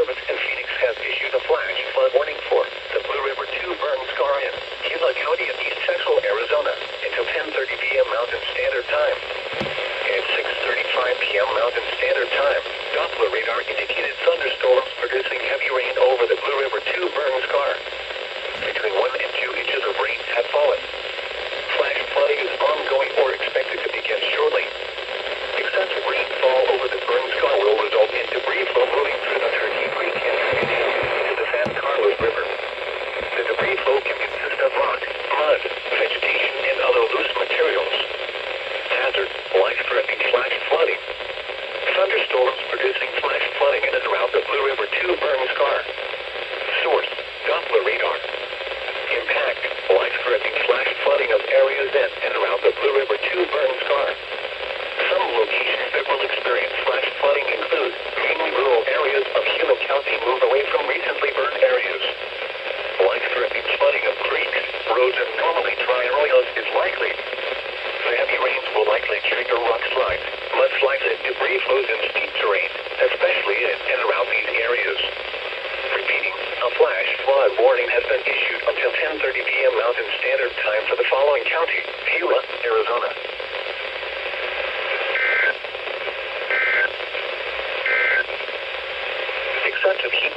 Service in Phoenix has issued a flash flood warning for the Blue River 2 burn scar in Gila County of East Central Arizona until 10:30 p.m. Mountain Standard Time. At 6:35 p.m. Mountain Standard Time, Doppler radar indicated thunderstorms producing heavy rain over the Blue River 2 burn scar. Between 1 and 2 inches of rain had fallen. Flash flooding is ongoing or expected to begin shortly. Excessive rainfall over the burn scar will result in debris flow moving through the Turkey Creek and into the San Carlos River. The debris flow can consist of rock, mud, vegetation, and other loose materials. Hazard: life-threatening flash flooding. Thunderstorms producing flash flooding in and around the Blue River 2 burn scar. Source: Doppler radar. Impact: life-threatening flash flooding of areas in and around the Blue River 2 burn scar. Some locations that will experience flash flooding include mainly rural areas of Gila County. Move away from recently burned areas. Life-threatening flooding of creeks, roads, and normally dry arroyos is likely. The heavy rains will likely trigger rock slides, mudslides, and debris flows in steep terrain, especially in and around these areas. Repeating, a flash flood warning has been issued until 10:30 p.m. Mountain Standard Time for the following county: Gila, Arizona. Excessive heat